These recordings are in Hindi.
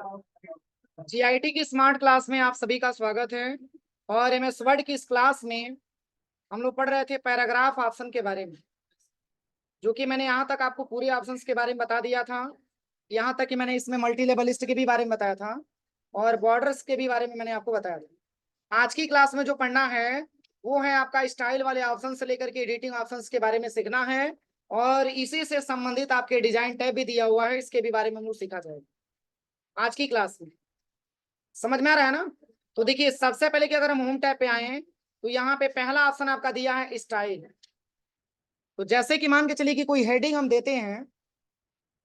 जीआईटी की स्मार्ट क्लास में आप सभी का स्वागत है। और एमएस वर्ड की इस क्लास में हम लोग पढ़ रहे थे पैराग्राफ ऑप्शन के बारे में, जो कि मैंने यहाँ तक आपको पूरे ऑप्शंस के बारे में बता दिया था। यहाँ तक कि मैंने इसमें मल्टी लेवल लिस्ट के भी बारे में बताया था और बॉर्डर्स के भी बारे में मैंने आपको बताया था। आज की क्लास में जो पढ़ना है वो है आपका स्टाइल वाले ऑप्शन से लेकर के एडिटिंग ऑप्शंस के बारे में सीखना है, और इसी से संबंधित आपके डिजाइन टैब भी दिया हुआ है, इसके भी बारे में हम लोग सीखा जाएगा आज की क्लास में। समझ में आ रहा है ना? तो देखिए, सबसे पहले कि अगर हम होम टैब पे आए तो यहाँ पे पहला ऑप्शन आपका दिया है स्टाइल। तो जैसे कि मान के चलिए कि कोई हेडिंग हम देते हैं,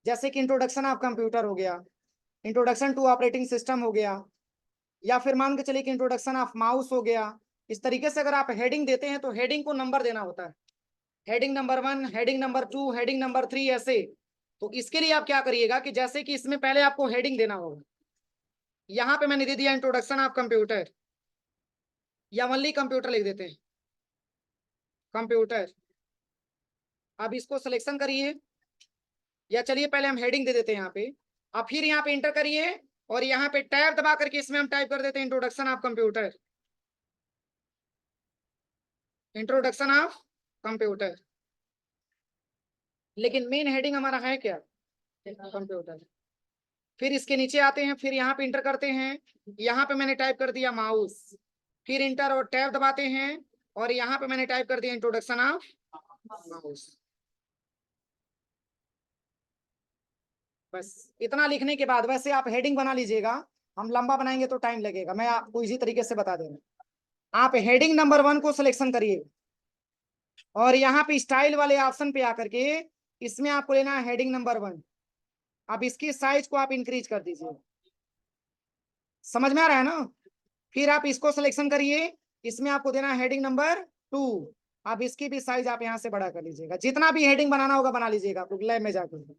जैसे कि इंट्रोडक्शन ऑफ कंप्यूटर हो गया, इंट्रोडक्शन टू ऑपरेटिंग सिस्टम हो गया, या फिर मान के चलिए कि इंट्रोडक्शन ऑफ माउस हो गया। इस तरीके से अगर आप हेडिंग देते हैं तो हेडिंग को नंबर देना होता है, heading number 1, heading number 2, heading number 3, ऐसे। तो इसके लिए आप क्या करिएगा कि जैसे कि इसमें पहले आपको हेडिंग देना होगा। यहाँ पे मैंने दे दिया इंट्रोडक्शन ऑफ कंप्यूटर, या ओनली कंप्यूटर लिख देते हैं, कंप्यूटर। अब इसको सिलेक्शन करिए, या चलिए पहले हम हेडिंग दे देते हैं यहाँ पे। अब फिर यहाँ पे इंटर करिए और यहाँ पे टैब दबा करके इसमें हम टाइप कर देते हैं introduction of computer, introduction of computer. लेकिन मेन हेडिंग हमारा है क्या? कंप्यूटर। फिर इसके नीचे आते हैं, फिर यहाँ पे इंटर करते हैं, यहाँ पे मैंने टाइप कर दिया माउस, फिर इंटर और टैब दबाते हैं और यहाँ पे मैंने टाइप कर दिया इंट्रोडक्शन ऑफ माउस। बस इतना लिखने के बाद वैसे आप हेडिंग बना लीजिएगा, हम लंबा बनाएंगे तो टाइम लगेगा, मैं आपको इसी तरीके से बता दे रहा हूँ। आप हेडिंग नंबर 1 को सिलेक्शन करिए और यहाँ पे स्टाइल वाले ऑप्शन पे आकर के इसमें आपको लेना है हेडिंग नंबर 1। अब इसकी साइज को आप इंक्रीज कर दीजिए। समझ में आ रहा है ना? फिर आप इसको सिलेक्शन करिए, इसमें आपको देना है हेडिंग नंबर 2। अब इसकी भी साइज आप यहाँ से बड़ा कर लीजिएगा, जितना भी हेडिंग बनाना होगा बना लीजिएगा आप लैब में जाकर।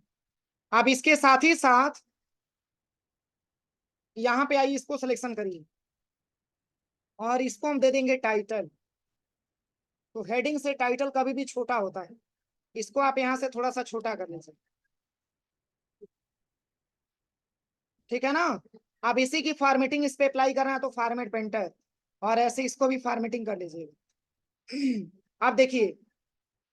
अब इसके साथ ही साथ यहाँ पे आइए, इसको सिलेक्शन करिए और इसको हम दे देंगे टाइटल। तो हेडिंग से टाइटल कभी भी छोटा होता है, इसको आप यहाँ से थोड़ा सा छोटा कर लीजिए, ठीक है ना? अब इसी की फॉर्मेटिंग इस पे अप्लाई करना है तो फॉर्मेट पेंटर, और ऐसे इसको भी फॉर्मेटिंग कर लीजिएगा। अब देखिए,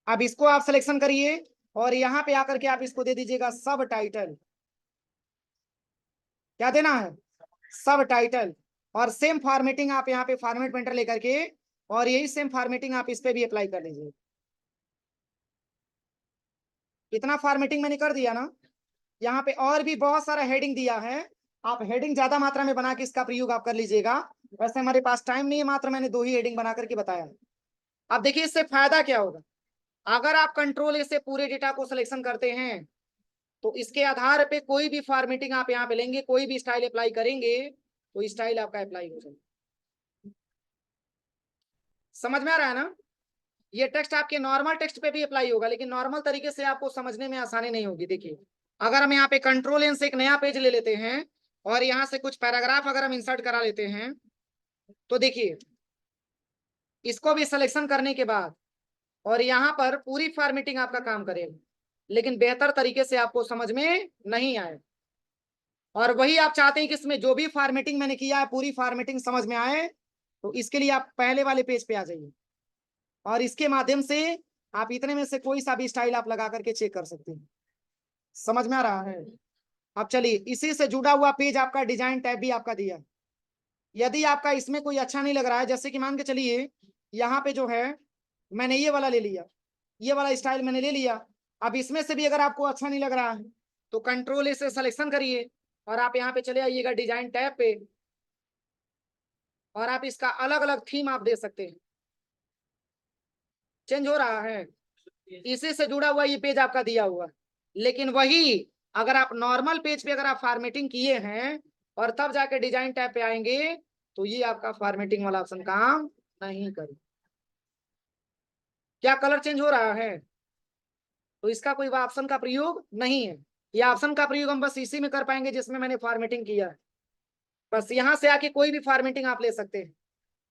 अब इसको आप सिलेक्शन करिए और यहाँ पे आकर के आप इसको दे दीजिएगा सब टाइटल। क्या देना है? सब टाइटल। और सेम फॉर्मेटिंग आप यहाँ पे फॉर्मेट पेंटर लेकर के, और यही सेम फॉर्मेटिंग आप इस पे भी अप्लाई कर लीजिए। इतना फॉर्मेटिंग मैंने कर दिया ना? यहाँ पे और भी बहुत सारा हेडिंग दिया है, आप हेडिंग ज्यादा मात्रा में बना के इसका प्रयोग आप कर लीजिएगा। वैसे हमारे पास टाइम नहीं है, मात्र मैंने 2 ही हेडिंग बना करके बताया। अब देखिए, इससे फायदा क्या होगा? अगर आप कंट्रोल ए से पूरे डेटा को सिलेक्शन करते हैं तो इसके आधार पे कोई भी फॉर्मेटिंग आप यहाँ पे लेंगे, कोई भी स्टाइल अप्लाई करेंगे तो स्टाइल आपका अप्लाई हो जाएगा। समझ में आ रहा है ना? ये टेक्स्ट आपके नॉर्मल टेक्स्ट पे भी अप्लाई होगा, लेकिन नॉर्मल तरीके से आपको समझने में आसानी नहीं होगी। देखिए, अगर हम यहाँ पे कंट्रोल एन से एक नया पेज ले लेते हैं और यहाँ से कुछ पैराग्राफ अगर हम इंसर्ट करा लेते हैं, तो देखिए इसको भी सिलेक्शन करने के बाद और यहाँ पर पूरी फॉर्मेटिंग आपका काम करेगा, लेकिन बेहतर तरीके से आपको समझ में नहीं आए। और वही आप चाहते हैं कि इसमें जो भी फॉर्मेटिंग मैंने किया है पूरी फॉर्मेटिंग समझ में आए, तो इसके लिए आप पहले वाले पेज पे आ जाइए और इसके माध्यम से आप इतने में से कोई सा भी स्टाइल आप लगा करके चेक कर सकते हैं। समझ में आ रहा है? अब चलिए, इसी से जुड़ा हुआ पेज आपका डिजाइन टैब भी आपका दिया है। यदि आपका इसमें कोई अच्छा नहीं लग रहा है, जैसे कि मान के चलिए यहाँ पे जो है मैंने ये वाला ले लिया, ये वाला स्टाइल मैंने ले लिया। अब इसमें से भी अगर आपको अच्छा नहीं लग रहा है तो कंट्रोल ए से सिलेक्शन करिए और आप यहाँ पे चले आइएगा डिजाइन टैब पे, और आप इसका अलग अलग थीम आप दे सकते हैं। चेंज हो रहा है, इसी से जुड़ा हुआ ये पेज आपका दिया हुआ है। लेकिन वही अगर आप नॉर्मल पेज पे अगर आप फॉर्मेटिंग किए हैं और तब जाके डिजाइन टैब पे आएंगे तो ये आपका फॉर्मेटिंग वाला ऑप्शन काम नहीं करेगा। क्या कलर चेंज हो रहा है? तो इसका कोई ऑप्शन का प्रयोग नहीं है। ये ऑप्शन का प्रयोग हम बस इसी में कर पाएंगे जिसमें मैंने फॉर्मेटिंग किया है। बस यहाँ से आके कोई भी फॉर्मेटिंग आप ले सकते हैं,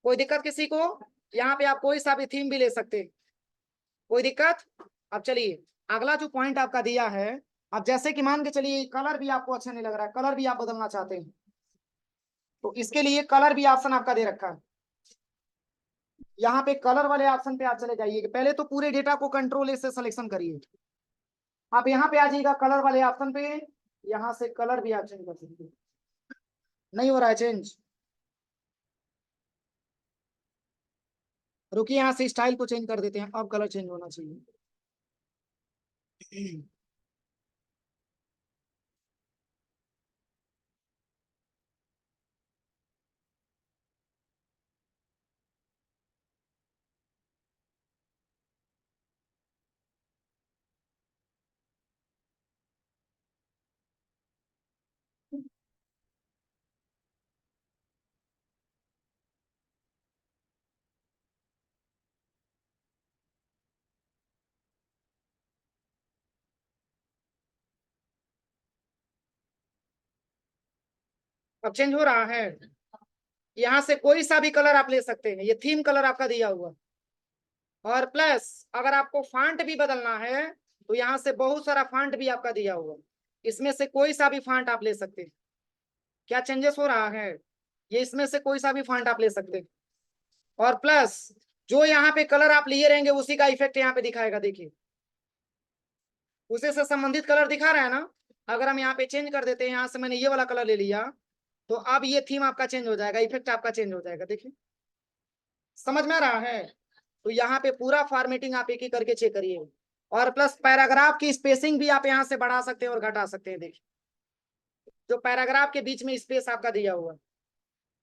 कोई दिक्कत किसी को? यहाँ पे आप कोई सा भी थीम भी ले सकते हैं, कोई दिक्कत? अब चलिए, अगला जो पॉइंट आपका दिया है अब जैसे कि मान के चलिए कलर भी आपको अच्छा नहीं लग रहा है, कलर भी आप बदलना चाहते हैं, तो इसके लिए कलर भी ऑप्शन आपका दे रखा है। यहाँ पे कलर वाले ऑप्शन पे आप चले जाइए, पहले तो पूरे डेटा को कंट्रोल से सिलेक्शन करिए। आप यहाँ पे आ जाइएगा कलर वाले ऑप्शन पे, यहाँ से कलर भी आप चेंज कर सकते हैं। नहीं हो रहा है चेंज, रुकिए यहाँ से स्टाइल को चेंज कर देते हैं, अब कलर चेंज होना चाहिए। अब चेंज हो रहा है। यहाँ से कोई सा भी कलर आप ले सकते हैं, ये थीम कलर आपका दिया हुआ। और प्लस अगर आपको फॉन्ट भी बदलना है तो यहाँ से बहुत सारा फॉन्ट भी आपका दिया हुआ, इसमें से कोई सा भी फॉन्ट आप ले सकते हैं। क्या चेंजेस हो रहा है, ये इसमें से कोई सा भी फॉन्ट आप ले सकते हैं। और प्लस जो यहाँ पे कलर आप लिए रहेंगे उसी का इफेक्ट यहाँ पे दिखाएगा, देखिए उसी से संबंधित कलर दिखा रहा है ना। अगर हम यहाँ पे चेंज कर देते हैं, यहाँ से मैंने ये वाला कलर ले लिया, तो अब ये थीम आपका चेंज हो जाएगा, इफेक्ट आपका चेंज हो जाएगा, देखिए समझ में आ रहा है। तो यहाँ पे पूरा फॉर्मेटिंग आप एक ही करके चेक करिए। और प्लस पैराग्राफ की स्पेसिंग भी आप यहाँ से बढ़ा सकते हैं और घटा सकते हैं। देखिए जो पैराग्राफ के बीच में स्पेस आपका दिया हुआ,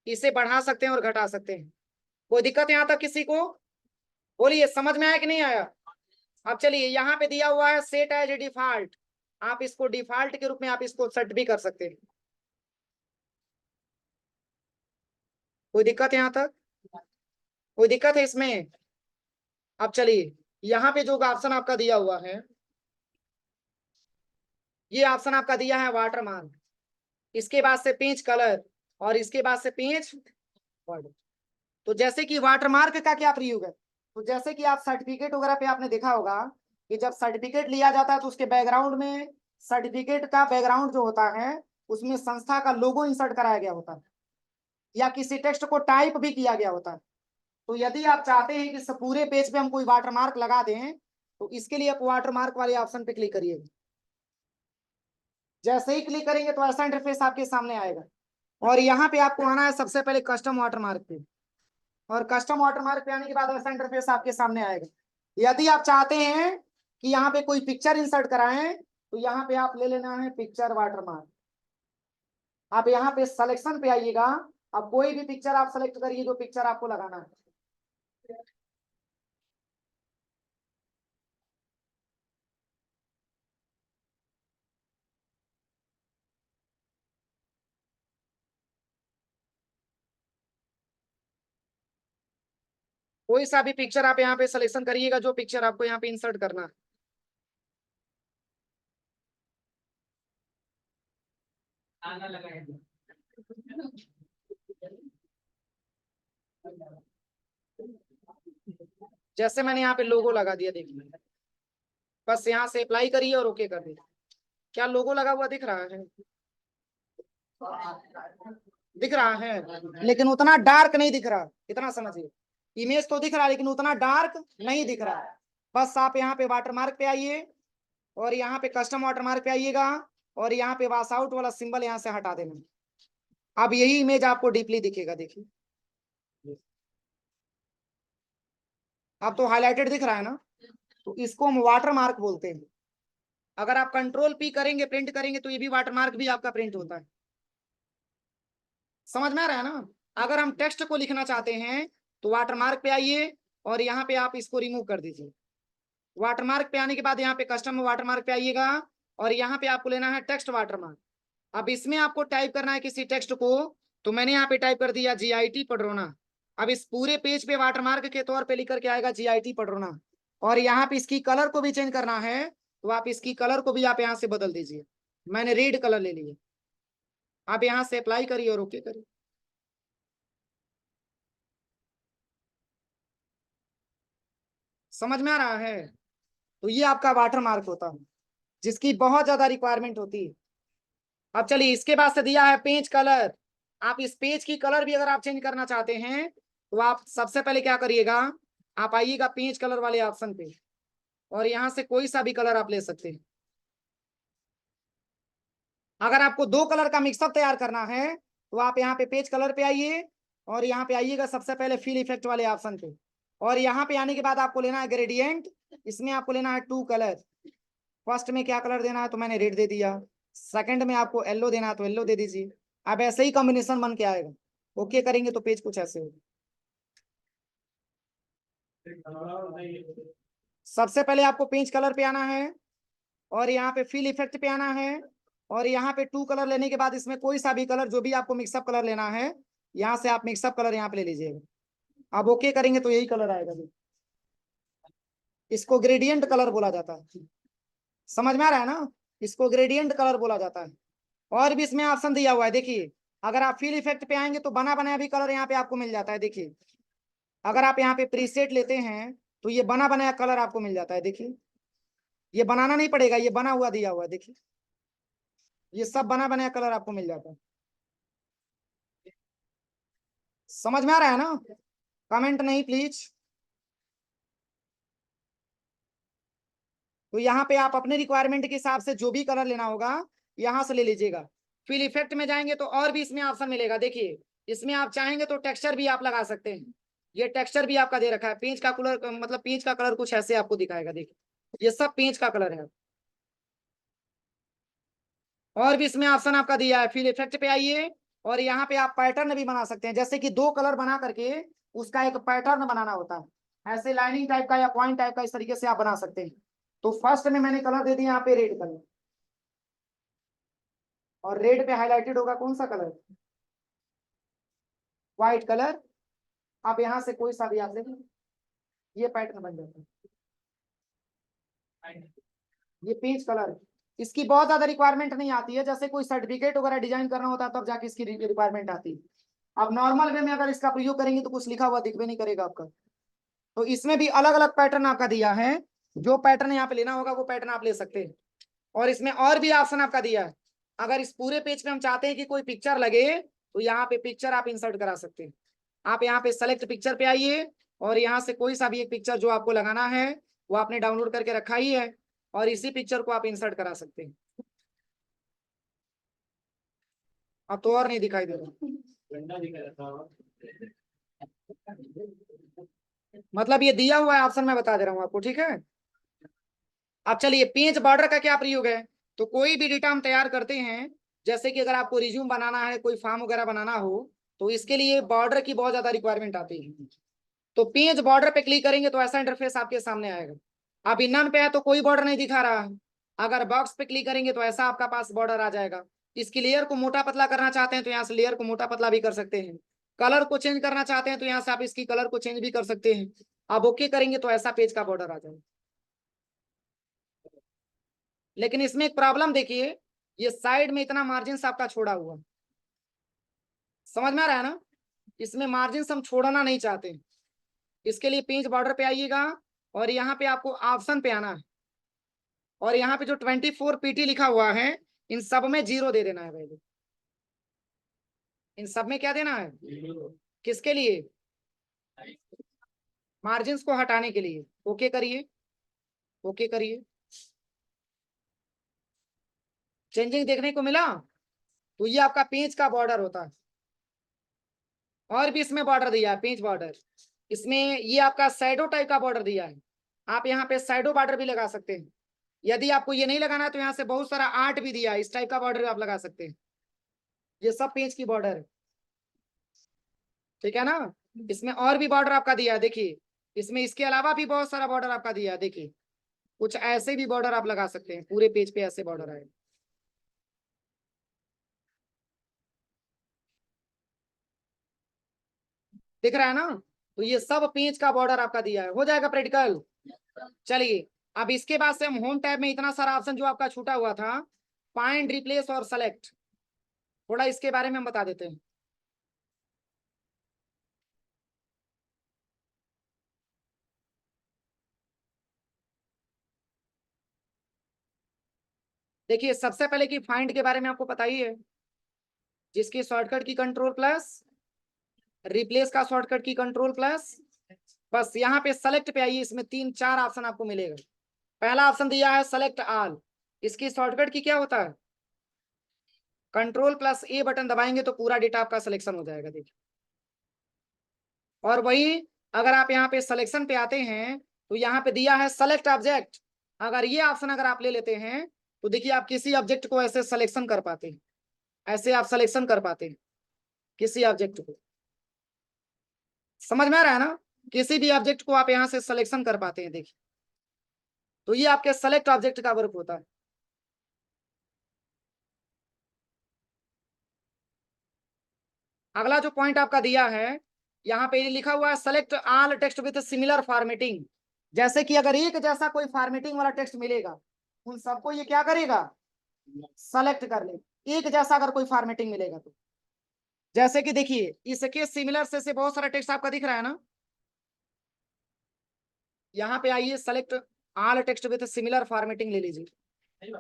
इसे बढ़ा सकते हैं और घटा सकते हैं। कोई दिक्कत यहाँ तक किसी को? बोलिए समझ में आया कि नहीं आया। अब चलिए यहाँ पे दिया हुआ है सेट एज डिफॉल्ट, आप इसको डिफॉल्ट के रूप में आप इसको सेट भी कर सकते हैं। कोई दिक्कत है यहाँ तक? कोई दिक्कत है इसमें? अब चलिए यहाँ पे जो ऑप्शन आपका दिया हुआ है, ये ऑप्शन आपका दिया है वाटरमार्क, इसके बाद से पेज कलर, और इसके बाद से पेज वर्ड। तो जैसे कि वाटरमार्क का क्या प्रयोग है, तो जैसे कि आप सर्टिफिकेट वगैरह पे आपने देखा होगा कि जब सर्टिफिकेट लिया जाता है तो उसके बैकग्राउंड में, सर्टिफिकेट का बैकग्राउंड जो होता है उसमें संस्था का लोगो इंसर्ट कराया गया होता है, या किसी टेक्स्ट को टाइप भी किया गया होता है। तो यदि आप चाहते हैं कि पूरे पेज पे हम कोई वाटरमार्क लगा दें, तो इसके लिए आप वाटरमार्क वाले ऑप्शन पे क्लिक करिए। जैसे ही क्लिक करेंगे तो ऐसा इंटरफेस आपके सामने आएगा, और यहाँ पे आपको आना है सबसे पहले कस्टम वाटरमार्क पे, और कस्टम वाटरमार्क पे आने के बाद ऐसा इंटरफेस आपके सामने आएगा। यदि आप चाहते हैं कि यहाँ पे कोई पिक्चर इंसर्ट कराएं, तो यहाँ पे आप ले लेना है पिक्चर वाटरमार्क। आप यहाँ पे सिलेक्शन पे आइएगा, अब कोई भी पिक्चर आप सेलेक्ट करिए जो पिक्चर आपको लगाना है। कोई सा भी पिक्चर आप यहाँ पे सिलेक्शन करिएगा जो पिक्चर आपको यहाँ पे इंसर्ट करना है। जैसे मैंने यहाँ पे लोगो लगा दिया, देखिए बस यहाँ से अप्लाई करिए और ओके कर दीजिए। क्या लोगो लगा हुआ दिख रहा है? दिख रहा है लेकिन उतना डार्क नहीं दिख रहा, इतना समझिए। इमेज तो दिख रहा है लेकिन उतना डार्क नहीं दिख रहा है। बस आप यहाँ पे वाटरमार्क पे आइए, और यहाँ पे कस्टम वाटरमार्क पे आइएगा, और यहाँ पे वॉश आउट वाला सिंबल यहाँ से हटा देना। अब यही इमेज आपको डीपली दिखेगा, देखिए अब तो हाईलाइटेड दिख रहा है ना। तो इसको हम वाटरमार्क बोलते हैं। अगर आप कंट्रोल पी करेंगे, प्रिंट करेंगे, तो ये भी वाटरमार्क भी आपका प्रिंट होता है। समझ में आ रहा है ना। अगर हम टेक्स्ट को लिखना चाहते हैं तो वाटरमार्क पे आइए, और यहाँ पे आप इसको रिमूव कर दीजिए। वाटरमार्क पे आने के बाद यहाँ पे कस्टम वाटरमार्क पे आइएगा, और यहाँ पे आपको लेना है टेक्स्ट वाटरमार्क। अब इसमें आपको टाइप करना है किसी टेक्स्ट को, तो मैंने यहाँ पे टाइप कर दिया GIT पडरोना। अब इस पूरे पेज पे वाटरमार्क के तौर पे लिख करके आएगा GIT पडरोना। और यहाँ पे इसकी कलर को भी चेंज करना है, तो आप इसकी कलर को भी आप यहाँ से बदल दीजिए। मैंने रेड कलर ले लिया, आप यहाँ से अप्लाई करिए और ओके करिए। समझ में आ रहा है। तो ये आपका वाटरमार्क होता है। जिसकी बहुत ज्यादा रिक्वायरमेंट होती है। अब चलिए, इसके बाद से दिया है पेज कलर। आप इस पेज की कलर भी अगर आप चेंज करना चाहते हैं तो आप सबसे पहले क्या करिएगा, आप आइएगा पेज कलर वाले ऑप्शन पे और यहां से कोई सा भी कलर आप ले सकते हैं। अगर आपको दो कलर का मिक्सअप तैयार करना है तो आप यहाँ पे पेज कलर पे आइए और यहाँ पे आइएगा सबसे पहले फिल इफेक्ट वाले ऑप्शन पे, और यहाँ पे आने के बाद आपको लेना है ग्रेडियंट। इसमें आपको लेना है 2 कलर। फर्स्ट में क्या कलर देना है तो मैंने रेड दे दिया, सेकंड में आपको येलो देना है तो येलो दे दीजिए। अब ऐसे ही कॉम्बिनेशन बन के आएगा। ओके करेंगे तो पेज कुछ ऐसे होगा। सबसे पहले आपको पेज कलर पे आना है और यहाँ पे फिल इफेक्ट पे आना है और यहाँ पे 2 कलर लेने के बाद इसमें कोई सा भी कलर जो भी आपको मिक्सअप कलर लेना है यहाँ से आप मिक्सअप कलर यहाँ पे ले लीजिएगा। अब ओके करेंगे तो यही कलर आएगा। इसको ग्रेडियंट कलर बोला जाता है। समझ में आ रहा है ना, इसको ग्रेडियंट कलर बोला जाता है। और भी इसमें ऑप्शन दिया हुआ है, देखिए अगर आप फिल इफेक्ट पे आएंगे तो बना बनाया भी कलर यहाँ पे आपको मिल जाता है। देखिए अगर आप यहाँ पे प्रीसेट लेते हैं तो ये बना बनाया कलर आपको मिल जाता है। देखिए ये बनाना नहीं पड़ेगा, ये बना हुआ दिया हुआ है। देखिए ये सब बना बनाया कलर आपको मिल जाता है। समझ में आ रहा है ना, कमेंट नहीं प्लीज। तो यहाँ पे आप अपने रिक्वायरमेंट के हिसाब से जो भी कलर लेना होगा यहाँ से ले लीजिएगा। फिल इफेक्ट में जाएंगे तो और भी इसमें ऑप्शन मिलेगा। देखिए इसमें आप चाहेंगे तो टेक्सचर भी आप लगा सकते हैं। ये टेक्सचर भी आपका दे रखा है। पेज का कलर मतलब पेज का कलर कुछ ऐसे आपको दिखाएगा। देखिए ये सब पेज का कलर है। और भी इसमें ऑप्शन आपका दिया है। फिल इफेक्ट पे आइए और यहाँ पे आप पैटर्न भी बना सकते हैं, जैसे कि दो कलर बना करके उसका एक पैटर्न बनाना होता है। ऐसे लाइनिंग टाइप का या पॉइंट टाइप का इस तरीके से आप बना सकते हैं। तो फर्स्ट में मैंने कलर दे दिया यहाँ पे रेड कलर, और रेड पे हाईलाइटेड होगा कौन सा कलर, व्हाइट कलर। आप यहाँ से कोई सा भी आप देखें, ये पैटर्न बन जाता है। ये पेज कलर, इसकी बहुत ज्यादा रिक्वायरमेंट नहीं आती है। जैसे कोई सर्टिफिकेट वगैरह डिजाइन करना होता है तब जाके इसकी रिक्वायरमेंट आती है। अब नॉर्मल वे में अगर इसका प्रयोग करेंगे तो कुछ लिखा हुआ दिख भी नहीं करेगा आपका। तो इसमें भी अलग अलग पैटर्न आपका दिया है। जो पैटर्न यहाँ पे लेना होगा वो पैटर्न आप ले सकते हैं। और इसमें और भी ऑप्शन आपका दिया है। अगर इस पूरे पेज पे हम चाहते हैं कि कोई पिक्चर लगे तो यहाँ पे पिक्चर आप इंसर्ट करा सकते हैं। आप यहाँ पे सेलेक्ट पिक्चर पे आइए और यहाँ से कोई सा भी एक पिक्चर जो आपको लगाना है वो आपने डाउनलोड करके रखा ही है और इसी पिक्चर को आप इंसर्ट करा सकते हैं। अब तो और नहीं दिखाई दे रहा, मतलब ये दिया हुआ है ऑप्शन, मैं बता दे रहा हूँ आपको, ठीक है। अब चलिए पेज बॉर्डर का क्या प्रयोग है। तो कोई भी डेटा हम तैयार करते हैं, जैसे कि अगर आपको रिज्यूम बनाना है, कोई फॉर्म वगैरह बनाना हो, तो इसके लिए बॉर्डर की बहुत ज्यादा रिक्वायरमेंट आती है। तो पेज बॉर्डर पे क्लिक करेंगे तो ऐसा इंटरफेस आपके सामने आएगा। अब नन पे है तो कोई बॉर्डर नहीं दिखा रहा है। अगर बॉक्स पे क्लिक करेंगे तो ऐसा आपका पास बॉर्डर आ जाएगा। इसकी लेयर को मोटा पतला करना चाहते हैं तो यहाँ से लेयर को मोटा पतला भी कर सकते हैं। कलर को चेंज करना चाहते हैं तो यहाँ से आप इसकी कलर को चेंज भी कर सकते हैं। अब ओके करेंगे तो ऐसा पेज का बॉर्डर आ जाएगा। लेकिन इसमें एक प्रॉब्लम देखिए, ये साइड में इतना मार्जिन आपका छोड़ा हुआ, समझ में आ रहा है ना। इसमें मार्जिन हम छोड़ना नहीं चाहते। इसके लिए पेज बॉर्डर पे आइएगा और यहाँ पे आपको ऑप्शन पे आना है और यहाँ पे जो 24 PT लिखा हुआ है इन सब में 0 दे देना है भाई। इन सब में क्या देना है, किसके लिए, मार्जिन को हटाने के लिए। ओके करिए, ओके करिए। चेंजिंग देखने को मिला। तो ये आपका पेज का बॉर्डर होता है। और भी इसमें बॉर्डर दिया है, पेज बॉर्डर। इसमें ये आपका शैडो टाइप का बॉर्डर दिया है। आप यहाँ पे शैडो बॉर्डर भी लगा सकते हैं। यदि आपको ये नहीं लगाना है तो यहाँ से बहुत सारा आर्ट भी दिया है, इस टाइप का बॉर्डर आप लगा सकते हैं। ये सब पेज की बॉर्डर है, ठीक है ना। इसमें और भी बॉर्डर आपका दिया है, देखिए इसमें इसके अलावा भी बहुत सारा बॉर्डर आपका दिया है। देखिए कुछ ऐसे भी बॉर्डर आप लगा सकते हैं, पूरे पेज पे ऐसे बॉर्डर आए। दिख रहा है ना। तो ये सब पेज का बॉर्डर आपका दिया है, हो जाएगा प्रैक्टिकल। चलिए अब इसके बाद से हम होम टैब में इतना सारा ऑप्शन जो आपका छूटा हुआ था, फाइंड रिप्लेस और सेलेक्ट, थोड़ा इसके बारे में हम बता देते हैं। देखिए सबसे पहले की फाइंड के बारे में आपको पता ही है, जिसकी शॉर्टकट की कंट्रोल प्लस, रिप्लेस का शॉर्टकट की कंट्रोल प्लस, बस यहाँ पे सेलेक्ट पे आइए, इसमें 3-4 ऑप्शन आपको मिलेगा। पहला ऑप्शन दिया है सेलेक्ट ऑल, इसकी शॉर्टकट की क्या होता है, कंट्रोल प्लस ए बटन दबाएंगे तो पूरा डेटा आपका सिलेक्शन हो जाएगा। देखिए, और वही अगर आप यहाँ पे सिलेक्शन पे आते हैं तो यहाँ पे दिया है सेलेक्ट ऑब्जेक्ट, अगर ये ऑप्शन अगर आप ले लेते हैं तो देखिए आप किसी ऑब्जेक्ट को ऐसे सिलेक्शन कर पाते हैं, ऐसे आप सिलेक्शन कर पाते हैं किसी ऑब्जेक्ट को। समझ में आ रहा है ना, किसी भी ऑब्जेक्ट को आप यहाँ से सिलेक्शन कर पाते हैं। देखिए, तो ये आपके सेलेक्ट ऑब्जेक्ट का वर्क होता है। अगला जो पॉइंट आपका दिया है, यहाँ पे लिखा हुआ है select all text with similar formatting, जैसे कि अगर एक जैसा कोई फॉर्मेटिंग वाला टेक्स्ट मिलेगा उन सबको ये क्या करेगा, सेलेक्ट कर ले, एक जैसा अगर कोई फॉर्मेटिंग मिलेगा तो। जैसे कि देखिए इसके सिमिलर से बहुत सारा टेक्स्ट आपका दिख रहा है ना, यहाँ पे आइए select all text with similar formatting ले लीजिए।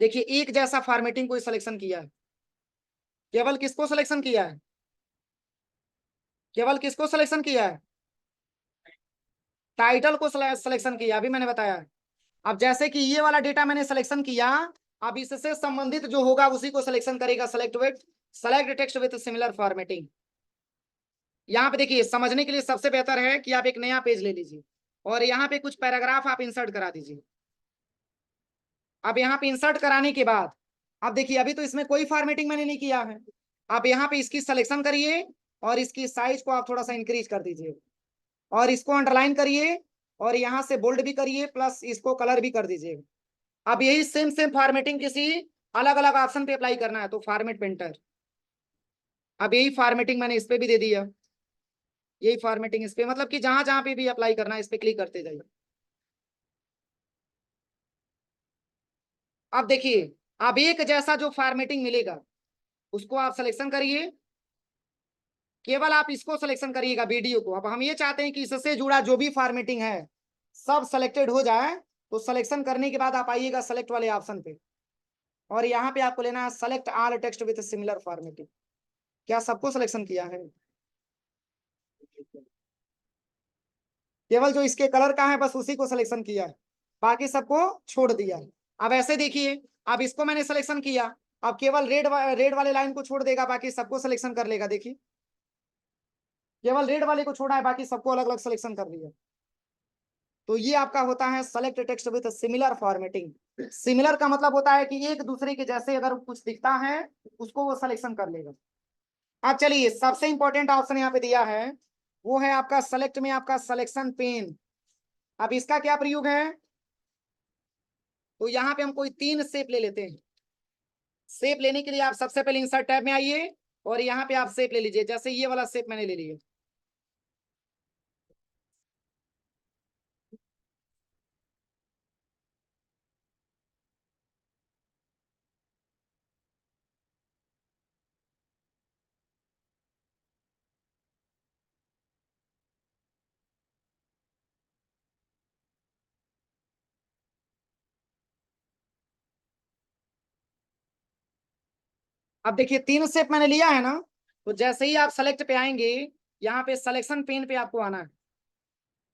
देखिए एक जैसा फॉर्मेटिंग कोई सिलेक्शन किया है, केवल किसको सिलेक्शन किया है, केवल किसको सिलेक्शन किया है, टाइटल को सिलेक्शन किया, अभी मैंने बताया। अब जैसे कि ये वाला डेटा मैंने सिलेक्शन किया, अब इससे संबंधित जो होगा उसी को सिलेक्शन करेगा select text with similar formatting. यहाँ पे देखिए समझने के लिए सबसे बेहतर है कि आप एक नया पेज ले लीजिए और यहाँ पे कुछ पैराग्राफ आप इंसर्ट करा दीजिए। अब यहाँ पे इंसर्ट कराने के बाद अब देखिए अभी तो इसमें कोई फॉर्मेटिंग मैंने नहीं किया है, आप यहाँ पे इसकी सिलेक्शन करिए और इसकी साइज को आप थोड़ा सा इंक्रीज कर दीजिए और इसको अंडरलाइन करिए और यहाँ से बोल्ड भी करिए प्लस इसको कलर भी कर दीजिए। अब यही सेम सेम फॉर्मेटिंग किसी अलग अलग ऑप्शन पे अप्लाई करना है तो फॉर्मेट पेंटर, अब यही फॉर्मेटिंग मैंने इस पे भी दे दिया, यही फॉर्मेटिंग इस पे, मतलब कि जहां जहां पे भी अप्लाई करना है इस पे क्लिक करते जाइए। अब देखिए अब एक जैसा जो फॉर्मेटिंग मिलेगा उसको आप सिलेक्शन करिए, केवल आप इसको सिलेक्शन करिएगा वीडियो को। अब हम ये चाहते हैं कि इससे जुड़ा जो भी फॉर्मेटिंग है सब सिलेक्टेड हो जाए, तो सिलेक्शन करने के बाद आप आइएगा सेलेक्ट वाले ऑप्शन पे और यहाँ पे आपको लेना है select all text with similar formatting. क्या सबको सिलेक्शन किया है, केवल जो इसके कलर का है बस उसी को सिलेक्शन किया है, बाकी सबको छोड़ दिया है। अब ऐसे देखिए अब इसको मैंने सिलेक्शन किया, अब केवल रेड वाले लाइन को छोड़ देगा, बाकी सबको सिलेक्शन कर लेगा। देखिए केवल रेड वाले को छोड़ा है, बाकी सबको अलग अलग सिलेक्शन कर लिया। तो ये आपका होता है select text with similar formatting. Similar का मतलब होता है कि एक दूसरे के जैसे अगर कुछ दिखता है उसको वो सिलेक्शन कर लेगा। अब चलिए सबसे इंपॉर्टेंट ऑप्शन यहाँ पे दिया है, वो है आपका सेलेक्ट में आपका सिलेक्शन पेन। अब इसका क्या प्रयोग है, तो यहाँ पे हम कोई 3 शेप ले लेते हैं। शेप लेने के लिए आप सबसे पहले इंसर्ट टैब में आइए और यहाँ पे आप शेप ले लीजिए, जैसे ये वाला शेप मैंने ले लिया। अब देखिए 3 शेप मैंने लिया है ना, तो जैसे ही आप सेलेक्ट पे आएंगे यहाँ पे सिलेक्शन पेन पे आपको आना है।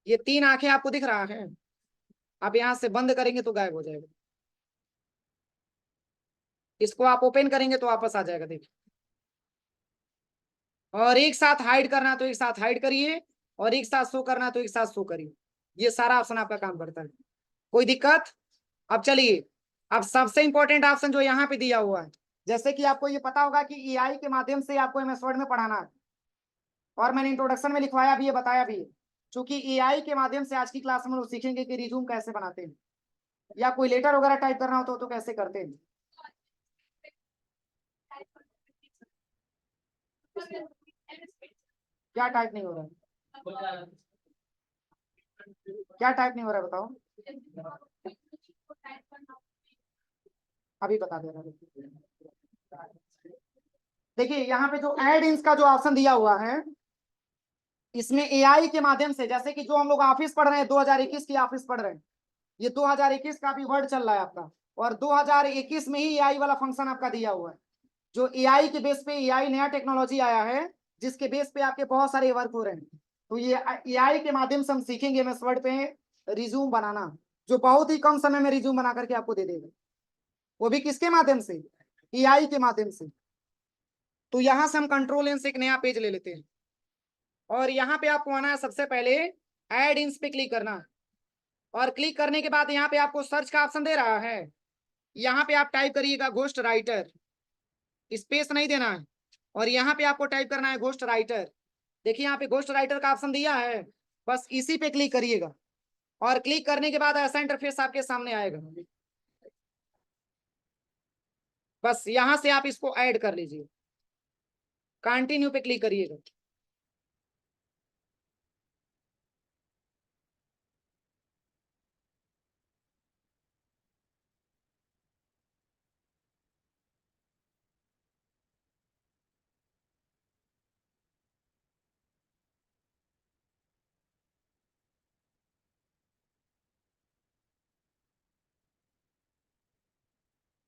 ये 3 आंखें आपको दिख रहा है, आप यहाँ से बंद करेंगे तो गायब हो जाएगा, इसको आप ओपन करेंगे तो वापस आ जाएगा। देखिए और एक साथ हाइड करना है तो एक साथ हाइड करिए और एक साथ शो करना है तो एक साथ शो करिए, ये सारा ऑप्शन आपका काम करता है। कोई दिक्कत। अब चलिए अब सबसे इंपॉर्टेंट ऑप्शन जो यहाँ पे दिया हुआ है, जैसे कि आपको ये पता होगा कि एआई के माध्यम से आपको एमएस वर्ड में पढ़ाना है और मैंने इंट्रोडक्शन में लिखवाया भी है, बताया भी है। चूंकि एआई के माध्यम से आज की क्लास में लोग सीखेंगे कि रिज्यूम कैसे बनाते हैं या कोई लेटर वगैरह टाइप करना हो तो कैसे करते हैं। क्या टाइप नहीं हो रहा है, क्या टाइप नहीं हो रहा है बताओ, अभी बता दे रहा हूं। देखिए यहाँ पे जो एड इंस का जो ऑप्शन दिया हुआ है, इसमें एआई के माध्यम से, जैसे कि जो हम लोग ऑफिस पढ़ रहे हैं 2021 की ऑफिस पढ़ रहे हैं, ये 2021 का भी वर्ड चल रहा है आपका और 2021 में ही एआई वाला फंक्शन आपका दिया हुआ है। जो एआई के बेस पे, एआई नया टेक्नोलॉजी आया है जिसके बेस पे आपके बहुत सारे वर्क हो रहे हैं। तो ये एआई के माध्यम से हम सीखेंगे एमएस वर्ड पे रिज्यूम बनाना, जो बहुत ही कम समय में रिज्यूम बना करके आपको दे देगा, वो भी किसके माध्यम से, एआई के माध्यम से। तो यहां से हम कंट्रोल एन से एक नया पेज ले लेते हैं और यहाँ पे आपको आना है, सबसे पहले एड इंस पे क्लिक करना है। और क्लिक करने के बाद यहाँ पे आपको सर्च का ऑप्शन दे रहा है, यहाँ पे आप टाइप करिएगा घोस्ट राइटर, स्पेस नहीं देना है, और यहाँ पे आपको टाइप करना है घोस्ट राइटर। देखिए यहाँ पे घोस्ट राइटर का ऑप्शन दिया है, बस इसी पे क्लिक करिएगा। और क्लिक करने के बाद ऐसा इंटरफेस आपके सामने आएगा, बस यहाँ से आप इसको ऐड कर लीजिए, कंटिन्यू पे क्लिक करिएगा।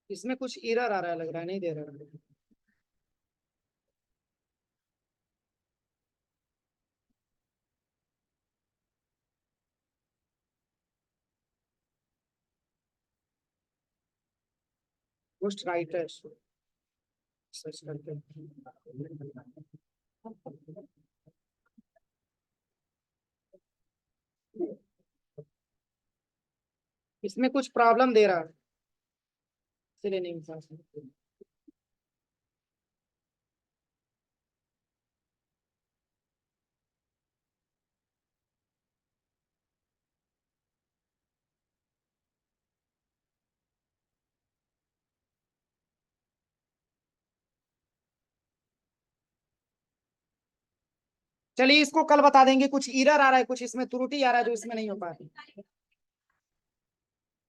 इसमें कुछ एरर आ रहा है, लग रहा है नहीं दे रहा है। घोस्ट राइटर सर्च करते हैं। इसमें कुछ प्रॉब्लम दे रहा है, इसलिए नहीं मिल रहा। चलिए इसको कल बता देंगे, कुछ एरर आ रहा है, कुछ इसमें त्रुटि आ रहा है जो इसमें नहीं हो पा रही।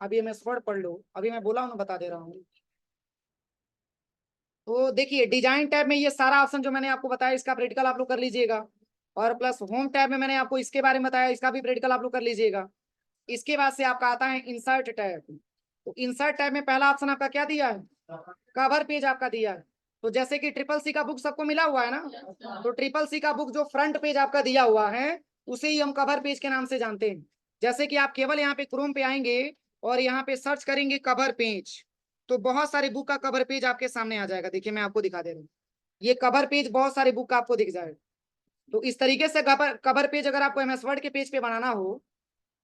अभी मैं वर्ड पढ़ लो, अभी मैं बोला हूँ ना, बता दे रहा हूँ। तो देखिए डिजाइन टैब में ये सारा ऑप्शन जो मैंने आपको बताया इसका प्रैक्टिकल आप लोग कर लीजिएगा, और प्लस होम टैब में मैंने आपको इसके बारे में बताया, इसका भी प्रैक्टिकल आप लोग कर लीजिएगा। इसके बाद से आपका आता है इंसर्ट टैब। तो इंसर्ट टैब में पहला ऑप्शन आपका क्या दिया है, कवर पेज आपका दिया है। तो जैसे कि ट्रिपल सी का बुक सबको मिला हुआ है ना, तो ट्रिपल सी का बुक जो फ्रंट पेज आपका दिया हुआ है उसे ही हम कवर पेज के नाम से जानते हैं। जैसे कि आप केवल यहाँ पे क्रोम पे आएंगे और यहाँ पे सर्च करेंगे कवर पेज, तो बहुत सारे बुक का कवर पेज आपके सामने आ जाएगा। देखिए मैं आपको दिखा दे रहा हूँ, ये कवर पेज बहुत सारे बुक का आपको दिख जाएगा। तो इस तरीके से कवर पेज अगर आपको एमएस वर्ड के पेज पे बनाना हो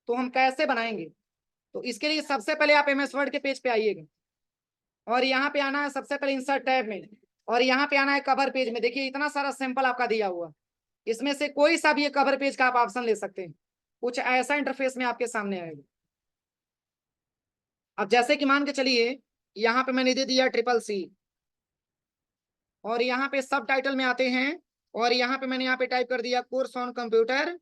तो हम कैसे बनाएंगे, तो इसके लिए सबसे पहले आप एमएस वर्ड के पेज पे आइएगा और यहाँ पे आना है सबसे पहले इंसर्ट टैब में, और यहाँ पे आना है कवर पेज में। देखिए इतना सारा सैंपल आपका दिया हुआ, इसमें से कोई सा भी ये कवर पेज का आप ऑप्शन ले सकते हैं। कुछ ऐसा इंटरफेस में आपके सामने आएगा। अब जैसे कि मान के चलिए यहाँ पे मैंने दे दिया ट्रिपल सी, और यहाँ पे सब टाइटल में आते हैं, और यहाँ पे मैंने यहाँ पे टाइप कर दिया कोर्स ऑन कंप्यूटर।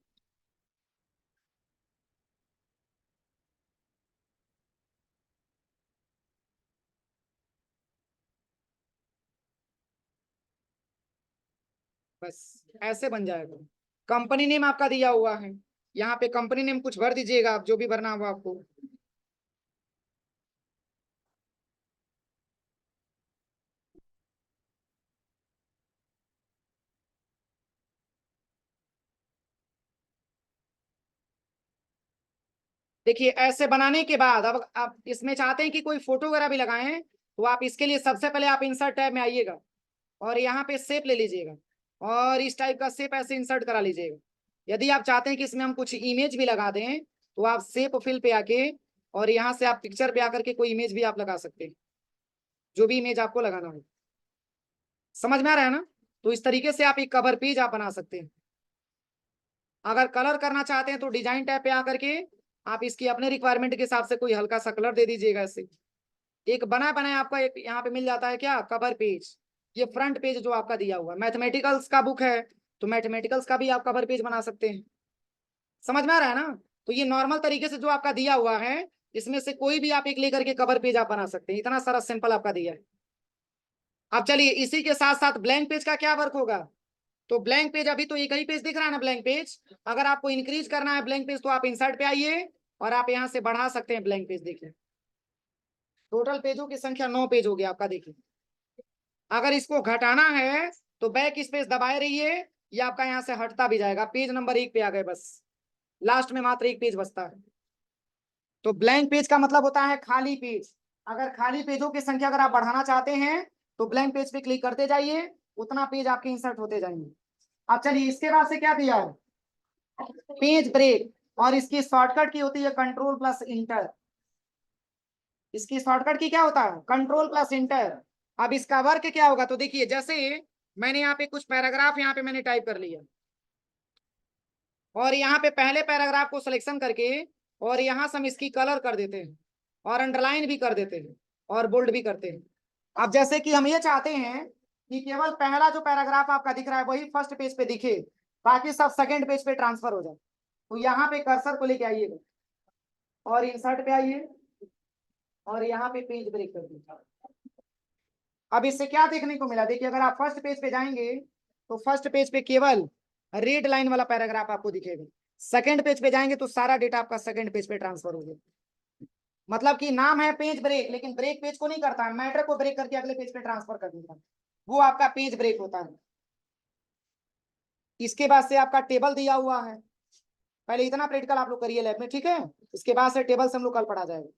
बस ऐसे बन जाएगा। कंपनी नेम आपका दिया हुआ है, यहाँ पे कंपनी नेम कुछ भर दीजिएगा आप, जो भी भरना हो आपको। देखिए ऐसे बनाने के बाद अब आप इसमें चाहते हैं कि कोई फोटो वगैरह भी लगाएं, तो आप इसके लिए सबसे पहले आप इंसर्ट टैब में आइएगा और यहाँ पे शेप ले लीजिएगा, और इस टाइप का शेप ऐसे इंसर्ट करा लीजिएगा। यदि आप चाहते हैं कि इसमें हम कुछ इमेज भी लगा दें, तो आप शेप फिल पे आके और यहाँ से आप पिक्चर पे आकर के कोई इमेज भी आप लगा सकते हैं, जो भी इमेज आपको लगाना हो। समझ में आ रहा है ना? तो इस तरीके से आप एक कवर पेज आप बना सकते हैं। अगर कलर करना चाहते हैं तो डिजाइन टैब पे आकर के आप इसकी अपने रिक्वायरमेंट के हिसाब से कोई हल्का सा कलर दे दीजिएगा। ऐसे एक बना बनाया आपका एक यहाँ पे मिल जाता है क्या, कवर पेज। ये फ्रंट पेज जो आपका दिया हुआ है, मैथमेटिकल्स का बुक है तो मैथमेटिकल्स का भी आप कवर पेज बना सकते हैं। समझ में आ रहा है ना? तो ये नॉर्मल तरीके से जो आपका दिया हुआ है, इसमें से कोई भी आप एक लेकर के कवर पेज आप बना सकते हैं। इतना सारा सिंपल आपका दिया है। अब चलिए इसी के साथ साथ ब्लैंक पेज का क्या वर्क होगा। तो ब्लैंक पेज, अभी तो एक ही पेज दिख रहा है ना ब्लैंक पेज, अगर आपको इंक्रीज करना है ब्लैंक पेज तो आप इंसर्ट पे आइए और आप यहाँ से बढ़ा सकते हैं ब्लैंक पेज। देखिए टोटल पेजों की संख्या 9 पेज हो गया आपका। देखिए अगर इसको घटाना है तो बैक स्पेस दबाए रहिए, ये आपका यहाँ से हटता भी जाएगा। पेज नंबर 1 पे आ गए, बस लास्ट में मात्र एक पेज बचता है। तो ब्लैंक पेज का मतलब होता है खाली पेज। अगर खाली पेजों की संख्या अगर आप बढ़ाना चाहते हैं तो ब्लैंक पेज पे क्लिक करते जाइए, उतना पेज आपके इंसर्ट होते जाएंगे। अब चलिए इसके बाद से क्या दिया है, पेज ब्रेक, और इसकी शॉर्टकट की होती है कंट्रोल प्लस इंटर। इसकी शॉर्टकट की क्या होता है, कंट्रोल प्लस इंटर। अब इसका वर्क क्या होगा, तो देखिए जैसे मैंने यहाँ पे कुछ पैराग्राफ यहाँ पे मैंने टाइप कर लिया, और यहाँ पे पहले पैराग्राफ को सिलेक्शन करके और यहाँ से हम इसकी कलर कर देते हैं और अंडरलाइन भी कर देते हैं और बोल्ड भी करते हैं। अब जैसे कि हम ये चाहते हैं कि केवल पहला जो पैराग्राफ आपका दिख रहा है वही फर्स्ट पेज पे दिखे, बाकी सब सेकंड पेज पे ट्रांसफर हो जाए। तो यहाँ पे कर्सर को लेके आइएगा और इंसर्ट पे आइए और यहाँ पे पेज ब्रेक कर दीजिए। अब इससे क्या देखने को मिला, देखिए अगर आप फर्स्ट पेज पे जाएंगे तो फर्स्ट पेज पे केवल रेड लाइन वाला पैराग्राफ आपको दिखेगा। सेकंड पेज पे जाएंगे तो सारा डेटा आपका सेकंड पेज पे ट्रांसफर हो गया। मतलब कि नाम है पेज ब्रेक, लेकिन ब्रेक पेज को नहीं करता है, मैटर को ब्रेक करके अगले पेज पे ट्रांसफर कर देता है, वो आपका पेज ब्रेक होता है। इसके बाद से आपका टेबल दिया हुआ है। पहले इतना प्रैक्टिकल आप लोग करिए लैब में, ठीक है। इसके बाद से टेबल से हम लोग कल पढ़ा जाएगा।